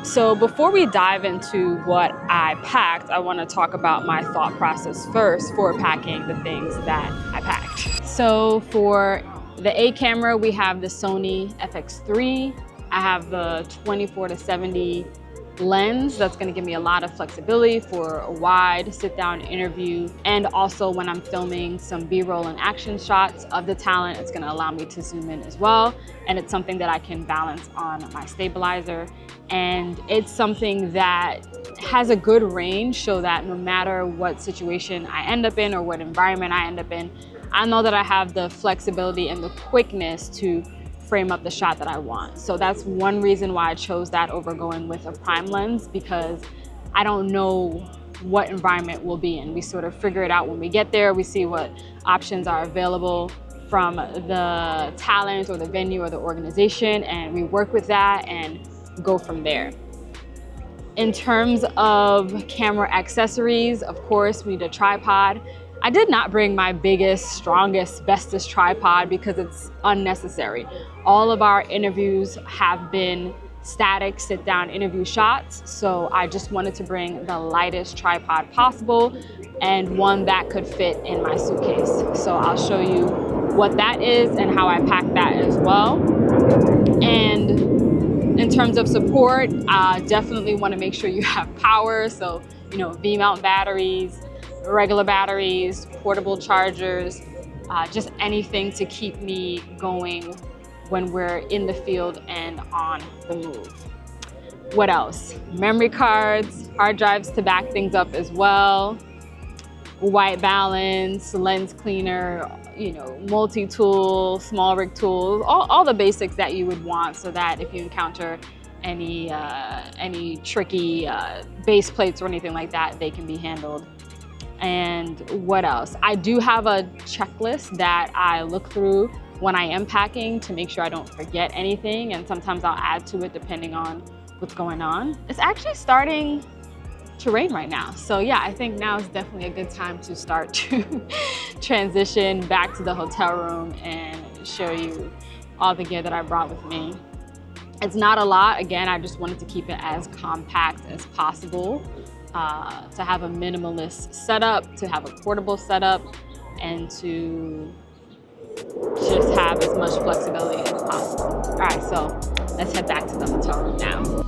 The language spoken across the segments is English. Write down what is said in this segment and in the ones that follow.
So before we dive into what I packed, I want to talk about my thought process first for packing the things that I packed. So for the A camera, we have the Sony FX3. I have the 24-70 lens that's going to give me a lot of flexibility for a wide sit-down interview, and also when I'm filming some B-roll and action shots of the talent, it's going to allow me to zoom in as well, and it's something that I can balance on my stabilizer, and it's something that has a good range so that no matter what situation I end up in or what environment I end up in, I know that I have the flexibility and the quickness to frame up the shot that I want. So that's one reason why I chose that over going with a prime lens, because I don't know what environment we'll be in. We sort of figure it out when we get there. We see what options are available from the talent or the venue or the organization, and we work with that and go from there. In terms of camera accessories, of course, we need a tripod. I did not bring my biggest, strongest, bestest tripod because it's unnecessary. All of our interviews have been static sit-down interview shots, so I just wanted to bring the lightest tripod possible and one that could fit in my suitcase. So I'll show you what that is and how I pack that as well. And in terms of support, definitely want to make sure you have power. So, V-mount batteries, regular batteries, portable chargers, just anything to keep me going when we're in the field and on the move. What else? Memory cards, hard drives to back things up as well, white balance, lens cleaner, multi-tool, small rig tools, all the basics that you would want so that if you encounter any tricky base plates or anything like that, they can be handled. And what else? I do have a checklist that I look through when I am packing to make sure I don't forget anything, and sometimes I'll add to it depending on what's going on. It's actually starting to rain right now, so yeah, I think now is definitely a good time to start to transition back to the hotel room and show you all the gear that I brought with me. It's not a lot. Again, I just wanted to keep it as compact as possible. To have a minimalist setup, to have a portable setup, and to just have as much flexibility as possible. All right, so let's head back to the hotel room now.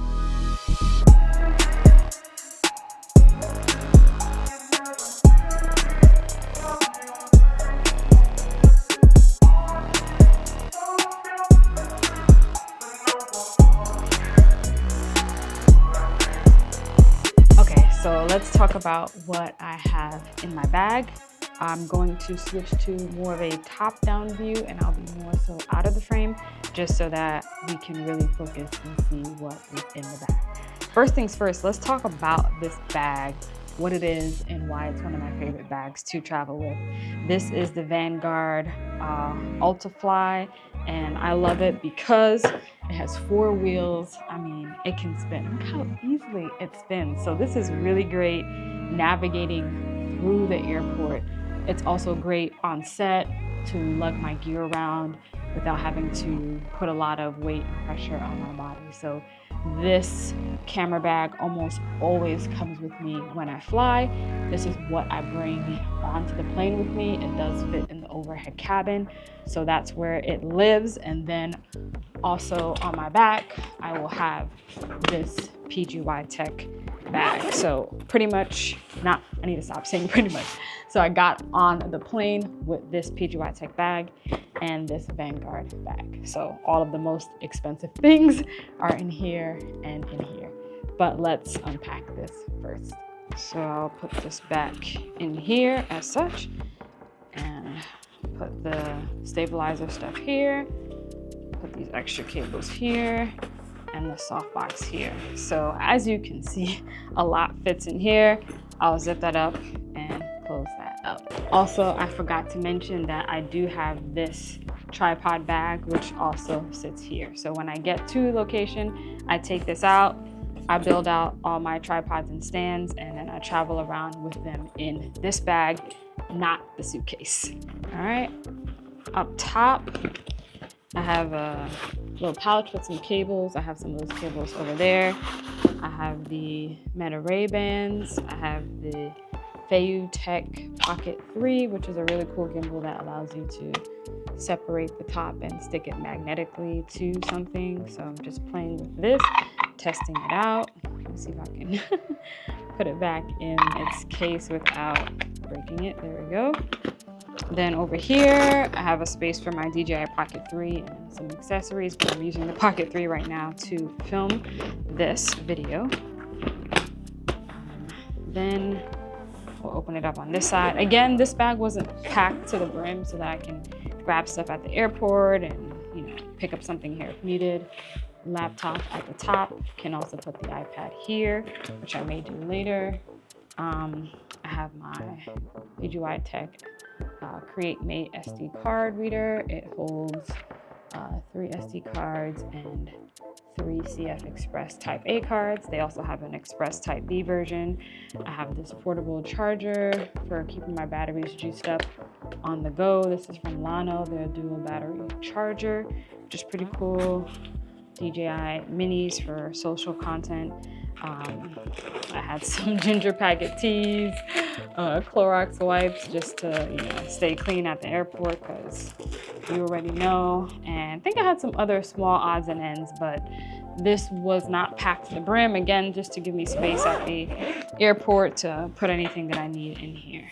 So let's talk about what I have in my bag. I'm going to switch to more of a top-down view, and I'll be more so out of the frame, just so that we can really focus and see what is in the bag. First things first, let's talk about this bag, what it is and why it's one of my favorite bags to travel with. This is the Vanguard Ultrafly, and I love it because it has 4 wheels. I mean, it can spin. Look how easily it spins. So this is really great navigating through the airport. It's also great on set to lug my gear around without having to put a lot of weight and pressure on my body. So this camera bag almost always comes with me when I fly. This is what I bring onto the plane with me. It does fit in the overhead cabin, so that's where it lives. And then also on my back, I will have this PGYTech bag. So pretty much, I need to stop saying pretty much. So I got on the plane with this PGYTech bag and this Vanguard bag. So all of the most expensive things are in here and in here. But let's unpack this first. So I'll put this back in here as such and put the stabilizer stuff here, put these extra cables here, and the softbox here. So as you can see, a lot fits in here. I'll zip that up and close that up. Also, I forgot to mention that I do have this tripod bag, which also sits here. So when I get to location, I take this out, I build out all my tripods and stands, and then I travel around with them in this bag, not the suitcase. All right, up top, I have a little pouch with some cables. I have some of those cables over there. I have the Meta Ray bands. I have the Filmmaking Pocket 3, which is a really cool gimbal that allows you to separate the top and stick it magnetically to something. So I'm just playing with this, testing it out. Let me see if I can put it back in its case without breaking it. There we go. Then over here, I have a space for my DJI Pocket 3 and some accessories, but I'm using the Pocket 3 right now to film this video. Then we'll open it up on this side. Again, this bag wasn't packed to the brim so that I can grab stuff at the airport and, you know, pick up something here if needed. Laptop at the top. Can also put the iPad here, which I may do later. I have my PGYTech Create Mate SD card reader. It holds 3 SD cards and 3 CF Express Type A cards. They also have an Express Type B version. I have this portable charger for keeping my batteries juiced up on the go. This is from Lano, their dual battery charger, which is pretty cool. DJI minis for social content. I had some ginger packet teas, Clorox wipes just to, you know, stay clean at the airport because you already know. And I think I had some other small odds and ends, but this was not packed to the brim. Again, just to give me space at the airport to put anything that I need in here.